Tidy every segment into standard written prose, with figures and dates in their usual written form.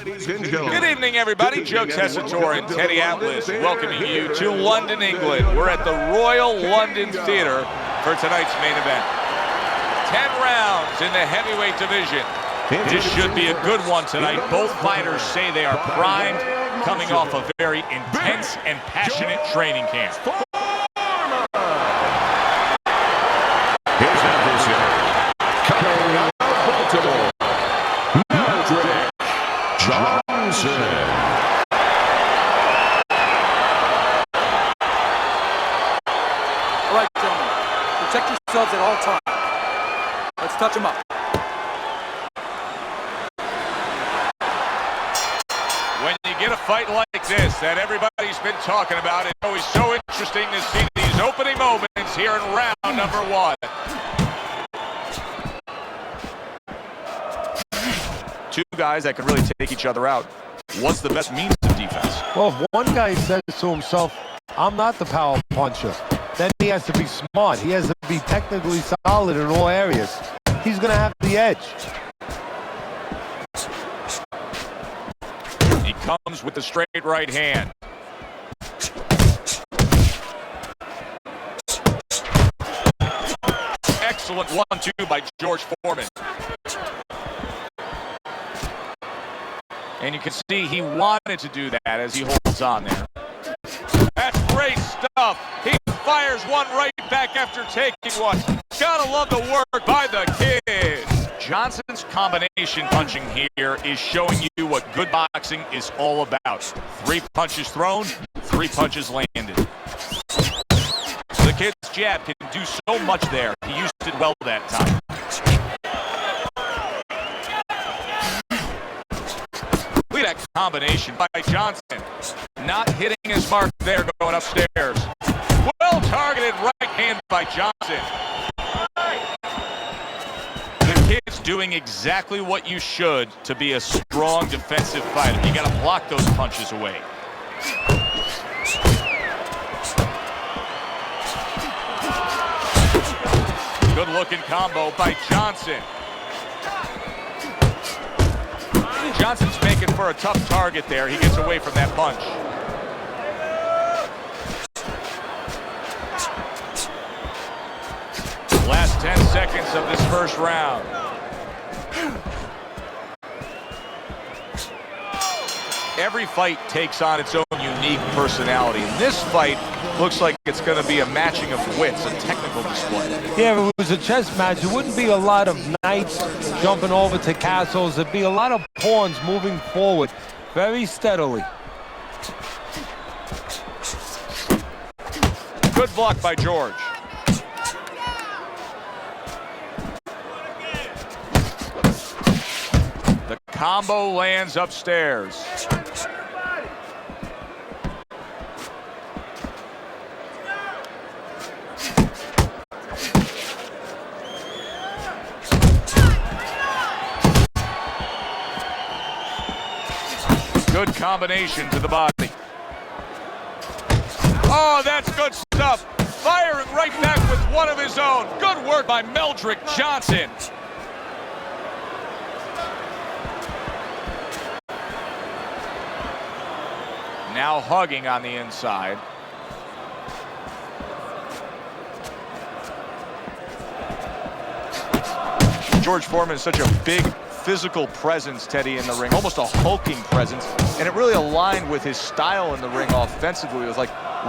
Good evening, everybody. Joe Tessitore and Teddy Atlas welcoming you to London, England. We're at the Royal London Theatre for tonight's main event. 10 rounds in the heavyweight division. This should be a good one tonight. Both fighters say they are primed, coming off a very intense and passionate training camp. His adversary, coming out of Baltimore, Meldrick Johnson. All right, gentlemen, protect yourselves at all times. Let's touch them up. When you get a fight like this that everybody's been talking about, it's always so interesting to see these opening moments here in round number one. Two guys that can really take each other out. What's the best means of defense? Well, if one guy says to himself, I'm not the power puncher, then he has to be smart. He has to be technically solid in all areas. He's going to have the edge. He comes with the straight right hand. Excellent 1-2 by George Foreman. And you can see he wanted to do that as he holds on there. That's great stuff. He fires one right back after taking one. Gotta love the work by the kid. Johnson's combination punching here is showing you what good boxing is all about. 3 punches thrown, 3 punches landed. The kid's jab can do so much there. He used it well that time. Look at that combination by Johnson. Not hitting his mark there, going upstairs. Well targeted right hand by Johnson. The kid's doing exactly what you should to be a strong defensive fighter. You got to block those punches away. Good looking combo by Johnson. Johnson's making for a tough target there. He gets away from that punch. Last 10 seconds of this first round. Every fight takes on its own unique personality. And this fight looks like it's going to be a matching of wits, a technical display. Yeah, if it was a chess match, it wouldn't be a lot of knights jumping over to castles. It'd be a lot of pawns moving forward very steadily. Good block by George. The combo lands upstairs. Good combination to the body. Oh, that's good stuff. Firing right back with one of his own. Good work by Meldrick Johnson. Now hugging on the inside. George Foreman is such a big physical presence, Teddy, in the ring, almost a hulking presence, and it really aligned with his style in the ring offensively. It was like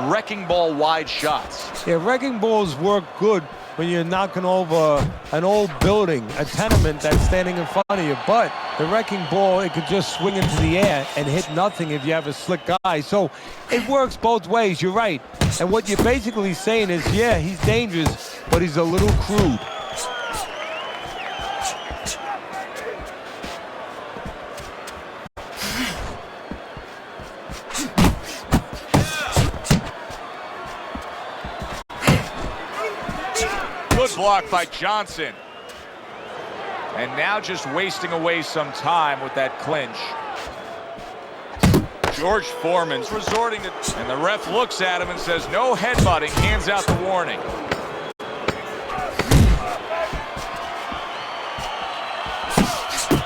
wrecking ball wide shots. Yeah, wrecking balls work good when you're knocking over an old building, a tenement that's standing in front of you, but the wrecking ball, it could just swing into the air and hit nothing if you have a slick guy. So it works both ways, you're right. And what you're basically saying is, yeah, he's dangerous, but he's a little crude. Good block by Johnson. And now just wasting away some time with that clinch. George Foreman's resorting to... And the ref looks at him and says, no headbutting, hands out the warning.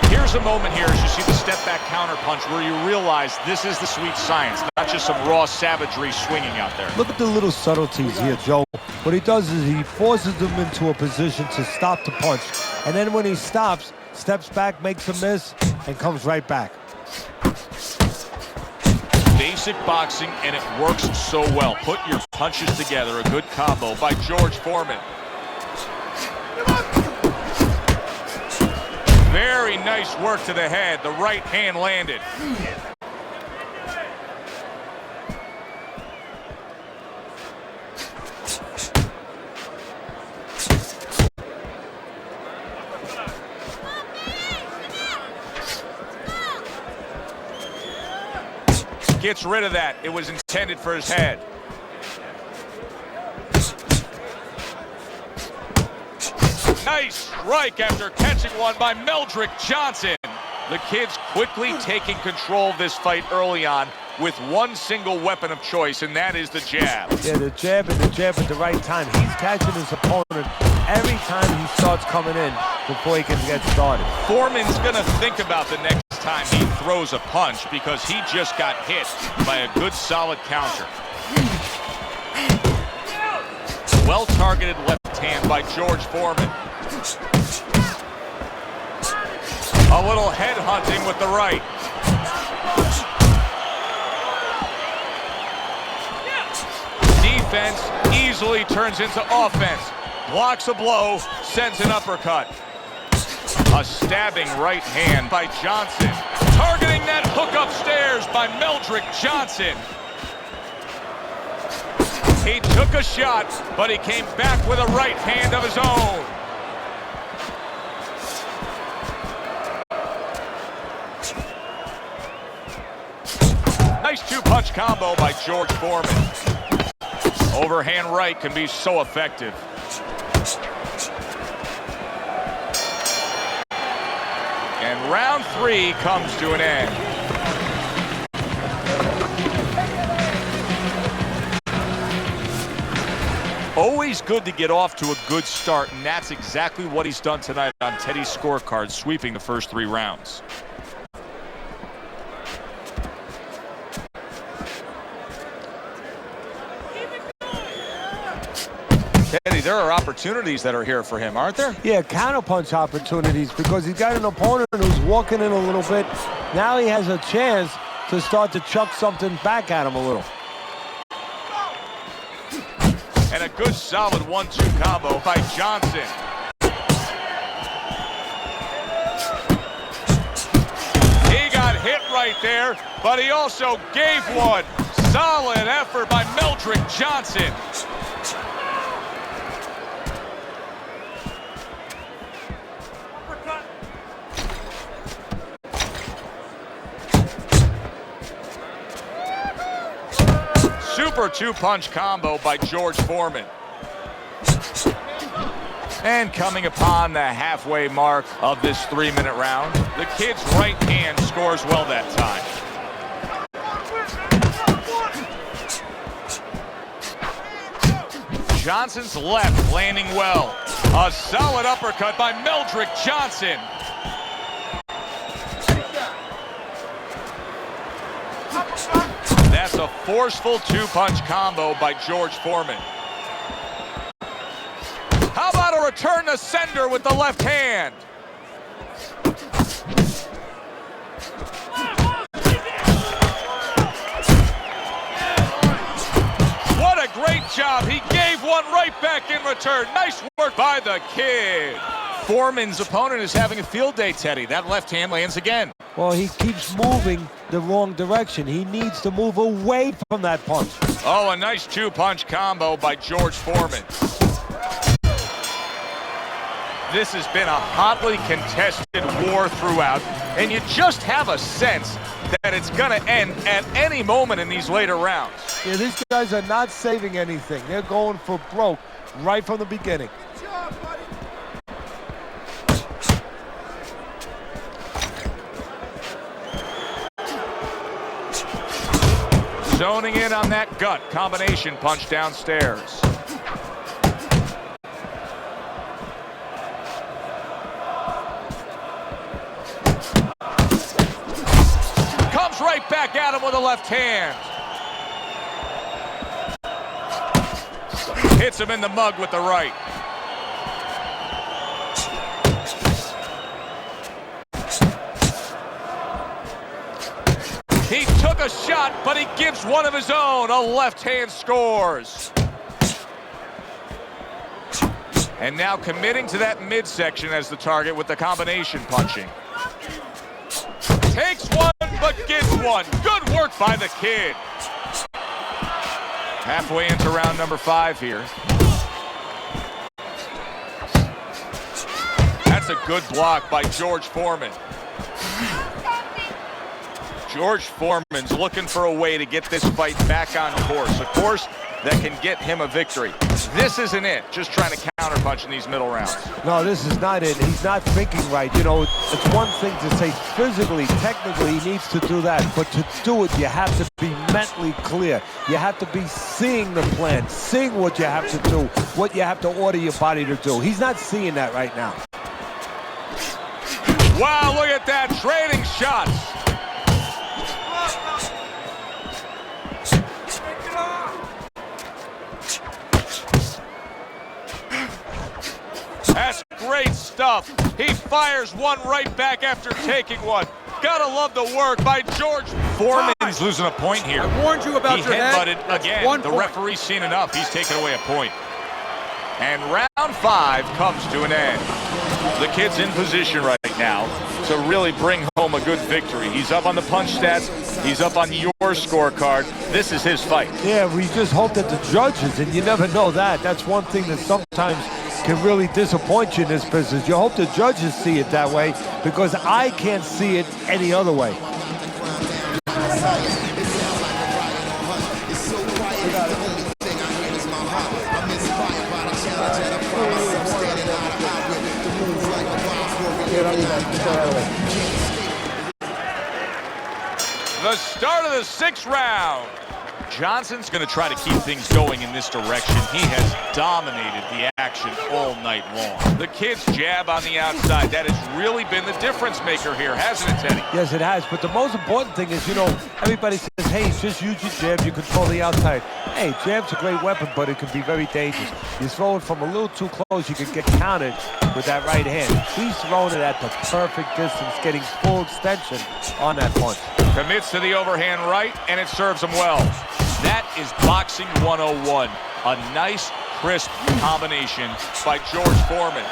Here's There's a moment here as you see the step-back counter punch where you realize this is the sweet science, not just some raw savagery swinging out there. Look at the little subtleties here, Joe. What he does is he forces them into a position to stop the punch. And then when he stops, steps back, makes a miss, and comes right back. Basic boxing, and it works so well. Put your punches together. A good combo by George Foreman. Very nice work to the head. The right hand landed. Gets rid of that. It was intended for his head. Nice strike after catching one by Meldrick Johnson. The kids quickly taking control of this fight early on with one single weapon of choice, and that is the jab. Yeah, the jab and the jab at the right time. He's catching his opponent every time he starts coming in before he can get started. Foreman's going to think about the next time he throws a punch because he just got hit by a good solid counter. Well-targeted left hand by George Foreman. A little head hunting with the right. Defense easily turns into offense. Blocks a blow, sends an uppercut. A stabbing right hand by Johnson. Targeting that hook upstairs by Meldrick Johnson. He took a shot, but he came back with a right hand of his own. Nice two-punch combo by George Foreman. Overhand right can be so effective. And round 3 comes to an end. Always good to get off to a good start, and that's exactly what he's done tonight on Teddy's scorecard, sweeping the first 3 rounds. Teddy, there are opportunities that are here for him, aren't there? Yeah, counterpunch opportunities because he's got an opponent who's walking in a little bit. Now he has a chance to start to chuck something back at him a little. And a good solid 1-2 combo by Johnson. He got hit right there, but he also gave one. Solid effort by Meldrick Johnson. Super two-punch combo by George Foreman. And coming upon the halfway mark of this 3-minute round, the kid's right hand scores well that time. Johnson's left landing well. A solid uppercut by Meldrick Johnson. That's a forceful two-punch combo by George Foreman. How about a return to sender with the left hand? What a great job. He gave one right back in return. Nice work by the kid. Foreman's opponent is having a field day, Teddy. That left hand lands again. Well, he keeps moving the wrong direction. He needs to move away from that punch. Oh, a nice two-punch combo by George Foreman. This has been a hotly contested war throughout, and you just have a sense that it's going to end at any moment in these later rounds. Yeah, these guys are not saving anything. They're going for broke right from the beginning. Zoning in on that gut combination punch downstairs. right back at him with a left hand. Hits him in the mug with the right. He took a shot, but he gives one of his own. A left hand scores. And now committing to that midsection as the target with the combination punching. Takes one, but gets one. Good work by the kid. Halfway into round number 5 here. That's a good block by George Foreman. George Foreman's looking for a way to get this fight back on course. A course that can get him a victory. This isn't it. Just trying to counterpunch in these middle rounds. No, this is not it. He's not thinking right. You know, it's one thing to say physically, technically, he needs to do that. But to do it, you have to be mentally clear. You have to be seeing the plan, seeing what you have to do, what you have to order your body to do. He's not seeing that right now. Wow, look at that. Trading shots. That's great stuff. He fires one right back after taking one. Gotta love the work by George. Foreman's losing a point here. I warned you about he your head. headbutted again. One the point. referee's seen enough. He's taken away a point. And round 5 comes to an end. The kid's in position right now to really bring home a good victory. He's up on the punch stats. He's up on your scorecard. This is his fight. Yeah, we just hope that the judges, and you never know that. That's one thing that sometimes can really disappoint you in this business. You hope the judges see it that way, because I can't see it any other way. The start of the 6th round. Johnson's going to try to keep things going in this direction. He has dominated the action all night long. The kid's jab on the outside, that has really been the difference maker here, hasn't it, Teddy? Yes, it has. But the most important thing is, you know, everybody says, hey, just use your jab, you control the outside. Hey, jab's a great weapon, but it can be very dangerous. You throw it from a little too close, you can get countered with that right hand. He's throwing it at the perfect distance, getting full extension on that punch. Commits to the overhand right, and it serves him well. That is boxing 101. A nice, crisp combination by George Foreman.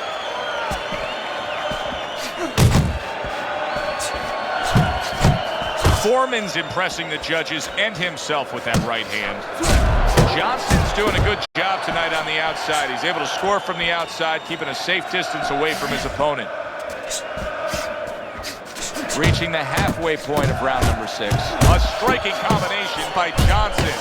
Foreman's impressing the judges and himself with that right hand. Johnson's doing a good job tonight on the outside. He's able to score from the outside, keeping a safe distance away from his opponent. Reaching the halfway point of round number 6. A striking combination by Johnson.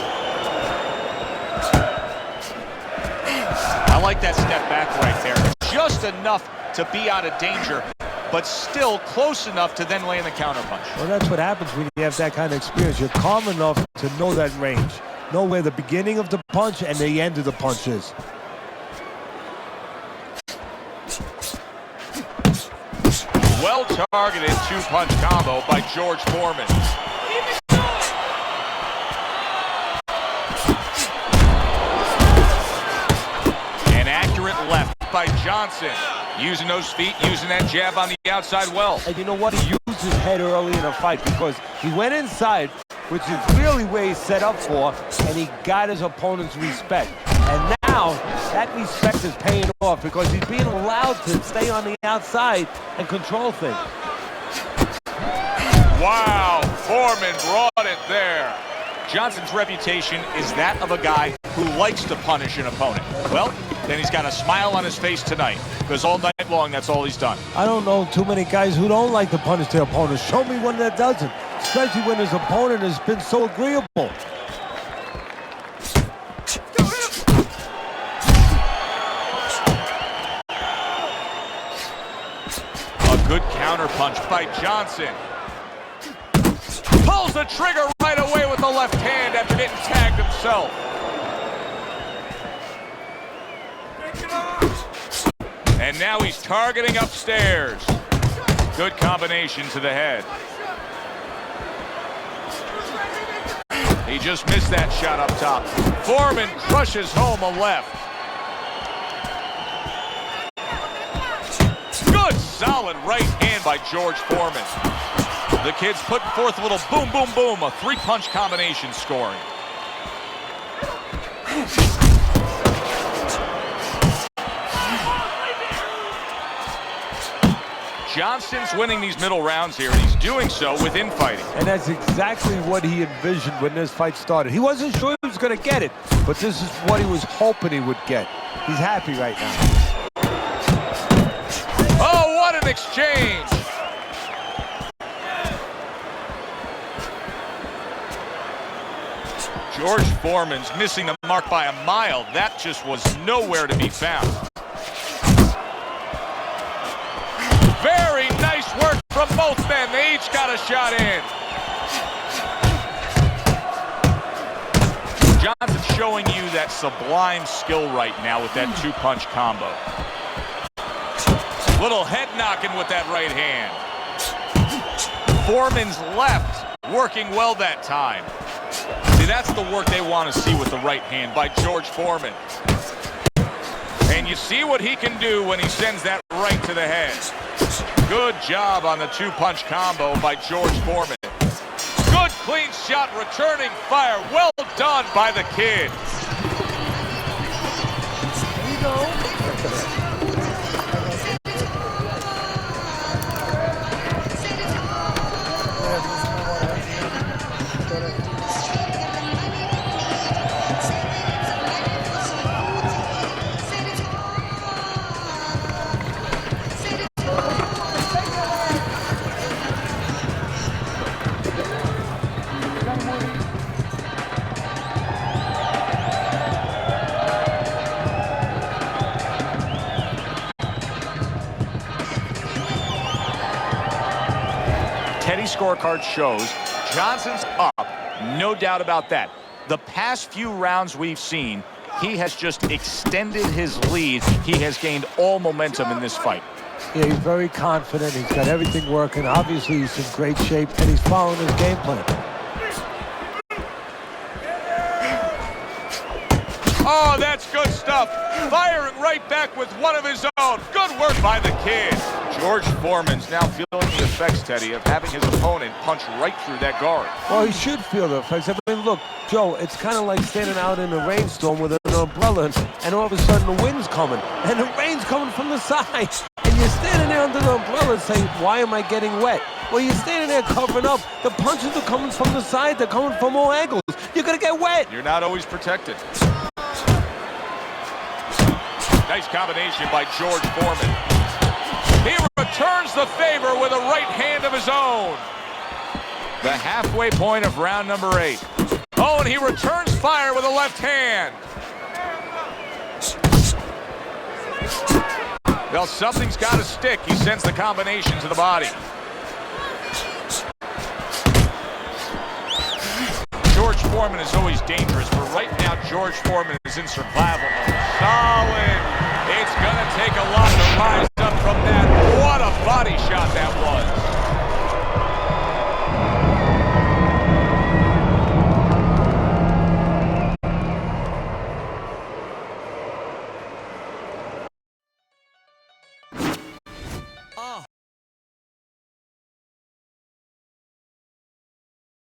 I like that step back right there. Just enough to be out of danger, but still close enough to then land the counterpunch. Well, that's what happens when you have that kind of experience. You're calm enough to know that range. Know where the beginning of the punch and the end of the punch is. Well-targeted 2-punch combo by George Foreman. An accurate left by Johnson. Using those feet, using that jab on the outside well. And you know what? He used his head early in the fight because he went inside, which is really where he's set up for, and he got his opponent's respect. And now, that respect is paying off because he's being allowed to stay on the outside and control things. Wow, Foreman brought it there. Johnson's reputation is that of a guy who likes to punish an opponent. Well, then he's got a smile on his face tonight, because all night long, that's all he's done. I don't know too many guys who don't like to punish their opponents. Show me one that doesn't, especially when his opponent has been so agreeable. A good counterpunch by Johnson. Pulls the trigger right away with the left hand after getting tagged himself. And now he's targeting upstairs. Good combination to the head. He just missed that shot up top. Foreman crushes home a left. Good solid right hand by George Foreman. The Kids putting forth a little boom, boom, boom, a three-punch combination scoring. Johnson's winning these middle rounds here, and he's doing so with infighting. And that's exactly what he envisioned when this fight started. He wasn't sure he was going to get it, but this is what he was hoping he would get. He's happy right now. Oh, what an exchange! George Foreman's missing the mark by a mile. That just was nowhere to be found. Very nice work from both men. They each got a shot in. Johnson's showing you that sublime skill right now with that two-punch combo. Little head knocking with that right hand. Foreman's left working well that time. See, that's the work they want to see with the right hand by George Foreman. And you see what he can do when he sends that right to the head. Good job on the two-punch combo by George Foreman. Good clean shot, returning fire. Well done by the Kid. There you go. Teddy scorecard shows Johnson's up, no doubt about that. The past few rounds we've seen, he has just extended his lead. He has gained all momentum in this fight. Yeah, he's very confident. He's got everything working. Obviously, he's in great shape, and he's following his game plan. Oh, that's good stuff. Firing right back with one of his own. Good work by the Kid. George Foreman's now feeling the effects, Teddy, of having his opponent punch right through that guard. Well, he should feel the effects. I mean, look, Joe, it's kind of like standing out in a rainstorm with an umbrella, and all of a sudden the wind's coming, and the rain's coming from the side. And you're standing there under the umbrella saying, why am I getting wet? Well, you're standing there covering up. The punches are coming from the side. They're coming from all angles. You're going to get wet. You're not always protected. Nice combination by George Foreman. He returns the favor with a right hand of his own. The halfway point of round number 8. Oh, and he returns fire with a left hand. Well, something's got to stick. He sends the combination to the body. George Foreman is always dangerous, but right now George Foreman is in survival mode. Solid. It's going to take a lot to rise